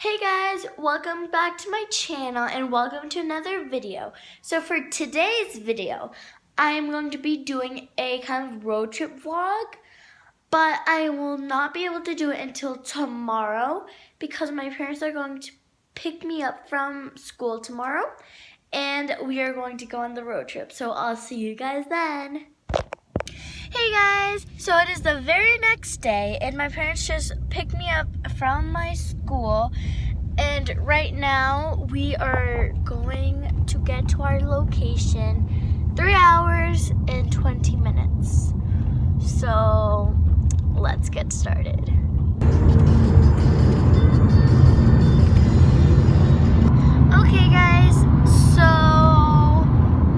Hey guys, welcome back to my channel and welcome to another video. So for today's video, I'm going to be doing a kind of road trip vlog, but I will not be able to do it until tomorrow because my parents are going to pick me up from school tomorrow and we are going to go on the road trip. So I'll see you guys then. Hey guys, so it is the very next day and my parents just picked me up from my school and right now we are going to get to our location 3 hours and 20 minutes. So let's get started. Okay guys, so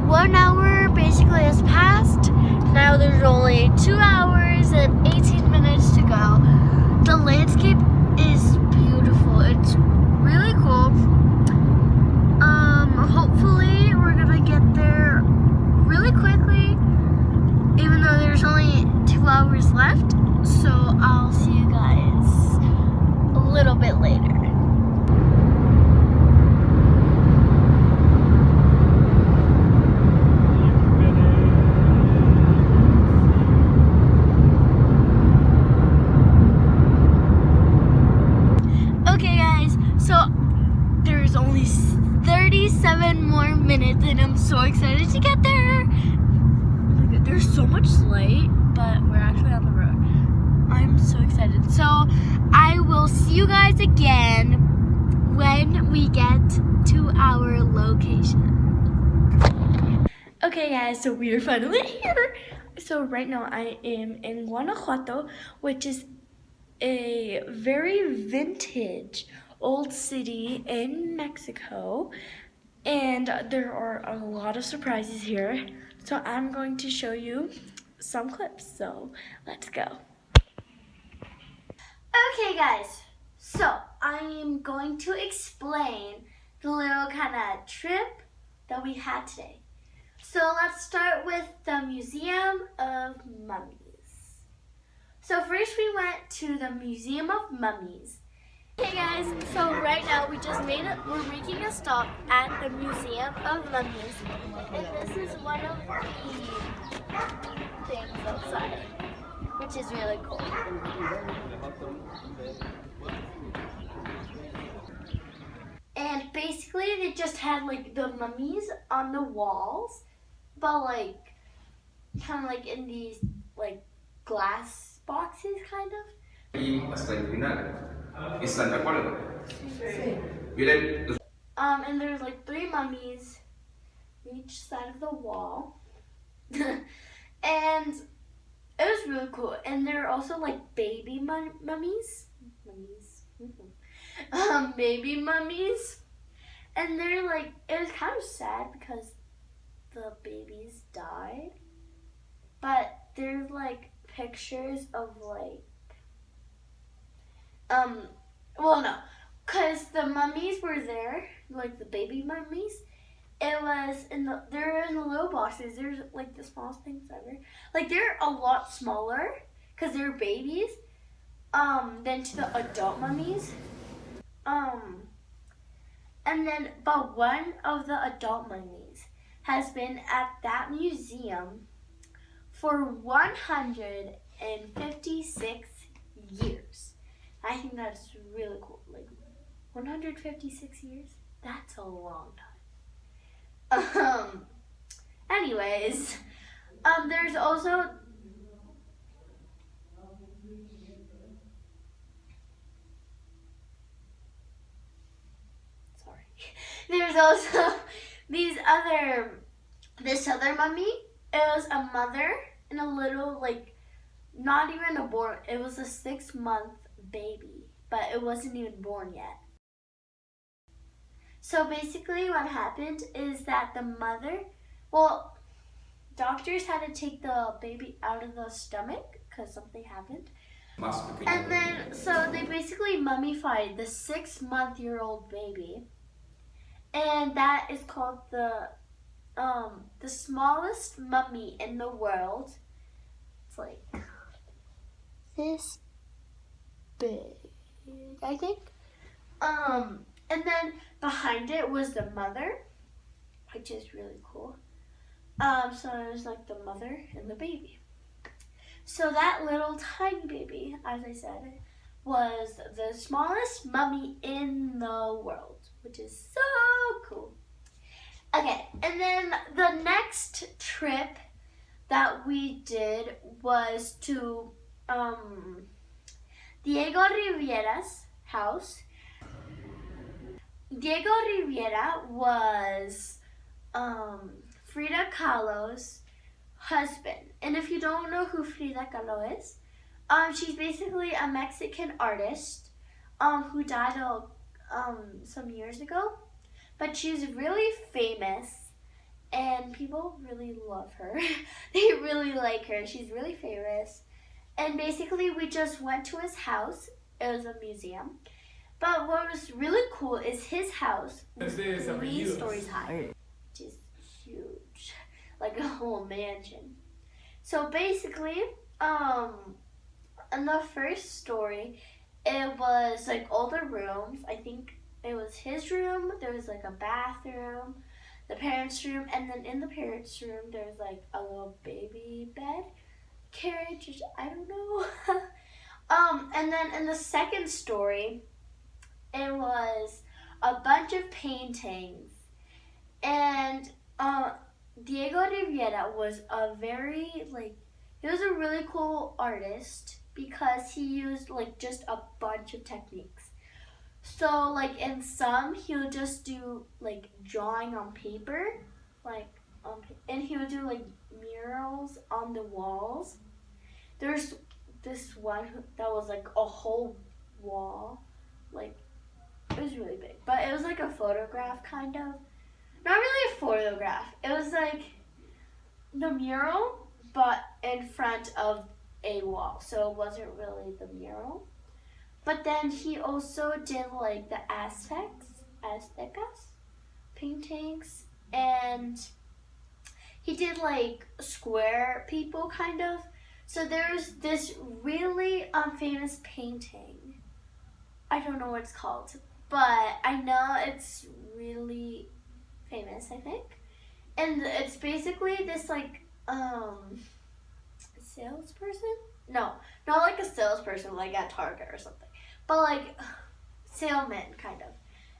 1 hour basically has passed. Now there's only 2 hours and 18 minutes to go. The landscape is beautiful. It's really cool. Hopefully we're gonna get there really quickly, even though there's only 2 hours left. So I'll see you guys a little bit later. There's only 37 more minutes and I'm so excited to get there. Look, there's so much light, but we're actually on the road. I'm so excited. So I will see you guys again when we get to our location. Okay guys, so we are finally here. So right now I am in Guanajuato, which is a very vintage old city in Mexico, and there are a lot of surprises here. So I'm going to show you some clips, so let's go. Okay guys, so I am going to explain the little kind of trip that we had today. So let's start with the Museum of Mummies. So first we went to the Museum of Mummies. Hey guys, so right now we're making a stop at the Museum of Mummies, and this is one of the things outside, which is really cool. And basically they just had like the mummies on the walls, but like kind of like in these like glass boxes kind of. And there's like 3 mummies on each side of the wall. And it was really cool. And there are also like baby mummies. Baby mummies. And they're like, it was kind of sad because the babies died. But there's like pictures of like, well no, because the mummies were there, like the baby mummies. It was they're in the little boxes. They're like the smallest things ever. Like they're a lot smaller because they're babies, than to the adult mummies. And then, but one of the adult mummies has been at that museum for 156 years. I think that's really cool. Like 156 years? That's a long time. Anyways, there's also there's also this other mummy. It was a mother and a little, like, not even it was a 6-month baby, but it wasn't even born yet. So basically what happened is that the mother, well, doctors had to take the baby out of the stomach because something happened. And then, so they basically mummified the 6-month-old baby. And that is called the smallest mummy in the world. It's like this big, I think. And then behind it was the mother, which is really cool. So it was like the mother and the baby. So that little tiny baby, as I said, was the smallest mummy in the world, which is so cool. Okay, and then the next trip that we did was to Diego Rivera's house. Diego Rivera was Frida Kahlo's husband. And if you don't know who Frida Kahlo is, she's basically a Mexican artist who died some years ago. But she's really famous and people really love her. They really like her. She's really famous. And basically we just went to his house. It was a museum. But what was really cool is his house was 3 stories high, which is huge, like a whole mansion. So basically, in the first story, it was like all the rooms. I think it was his room. There was like a bathroom, the parents' room, and then in the parents' room there was like a little baby bed, carriage, which I don't know. And then in the second story, it was a bunch of paintings, and Diego Rivera was he was a really cool artist because he used like just a bunch of techniques. So like in some he would just do like drawing on paper, and he would do like murals on the walls. There's this one that was like a whole wall, like it was really big, but it was like a photograph kind of. Not really a photograph. It was like the mural, but in front of a wall. So it wasn't really the mural. But then he also did like the Aztecas paintings, and he did like square people kind of. So there's this really famous painting. I don't know what it's called, but I know it's really famous, I think. And it's basically this like salesperson? No, not like a salesperson like at Target or something, but like salesman kind of.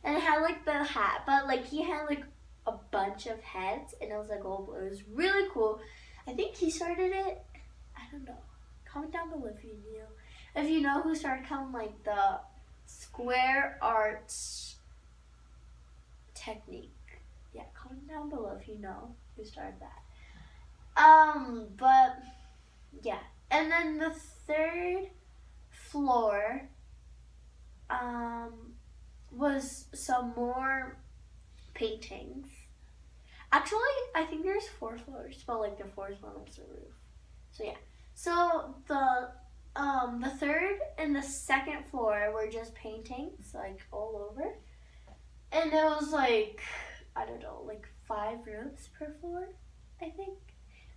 And it had like the hat, but like he had like a bunch of heads, and it was like all blue. It was really cool. I think he started it. I don't know. Comment down below if you knew. If you know who started like the square arts technique. Yeah, comment down below if you know who started that. But yeah. And then the third floor was some more paintings. Actually, I think there's 4 floors, but like the 4th one was the roof. So yeah. So the third and the second floor were just paintings, like all over. And it was like, I don't know, like 5 rooms per floor, I think.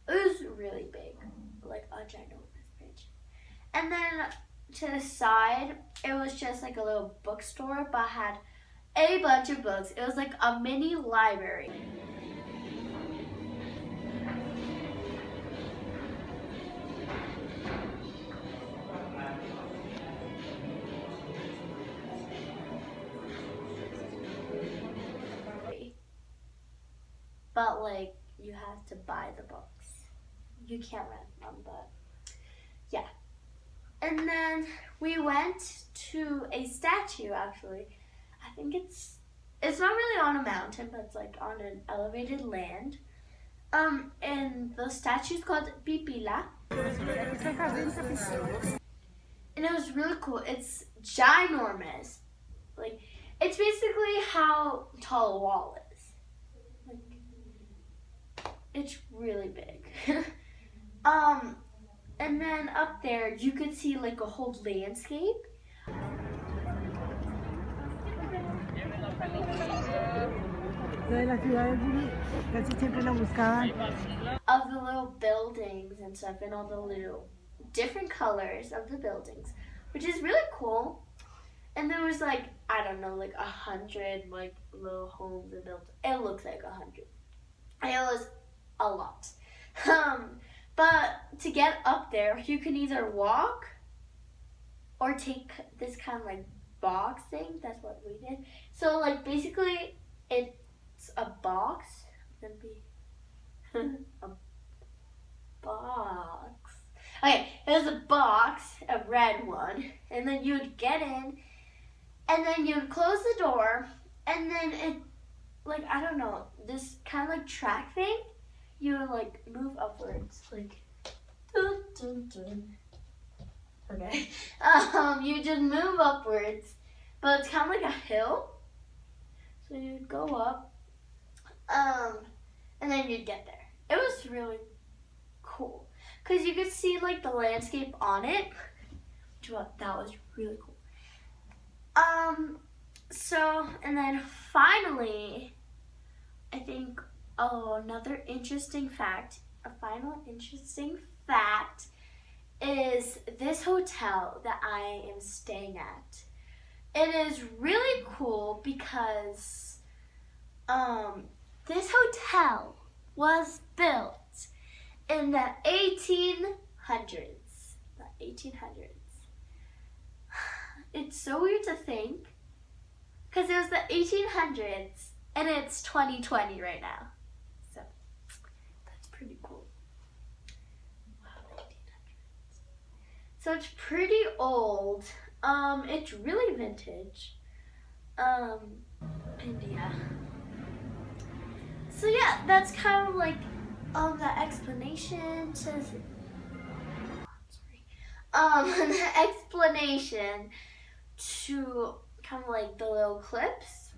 It was really big, like a ginormous bridge. And then to the side, it was just like a little bookstore, but had a bunch of books. It was like a mini library. But like you have to buy the books. You can't rent them, but yeah. And then we went to a statue actually. I think it's not really on a mountain, but it's like on an elevated land. And the statue's called Pipila. And it was really cool. It's ginormous. Like it's basically how tall a wall is. It's really big. And then up there you could see like a whole landscape. Of the little buildings and stuff, and all the little different colors of the buildings, which is really cool. And there was like, I don't know, like 100 like little homes and built. It looks like 100. And it was a lot. But to get up there, you can either walk or take this kind of like box thing. That's what we did. So like basically it's a box. That'd be a box. Okay, it was a box, a red one, and then you would get in, and then you would close the door, and then it, like, I don't know, this kind of like track thing, you would like move upwards, like, dun, dun, dun. Okay, you just move upwards, but it's kind of like a hill, so you'd go up, and then you'd get there. It was really cool, because you could see like the landscape on it. That was really cool. So, and then finally, I think, another interesting fact, a final interesting fact is this hotel that I am staying at. It is really cool because, this hotel was built in the 1800s. The 1800s. It's so weird to think, because it was the 1800s and it's 2020 right now. So that's pretty cool. Wow, the 1800s. So it's pretty old. It's really vintage. And yeah. So yeah, that's kind of like the explanation to the explanation to kind of like the little clips.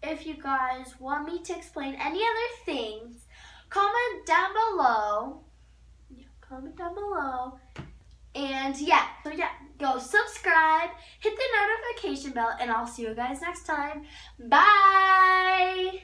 If you guys want me to explain any other things, comment down below. Yeah, comment down below. And yeah, so yeah, go subscribe, hit the notification bell, and I'll see you guys next time. Bye!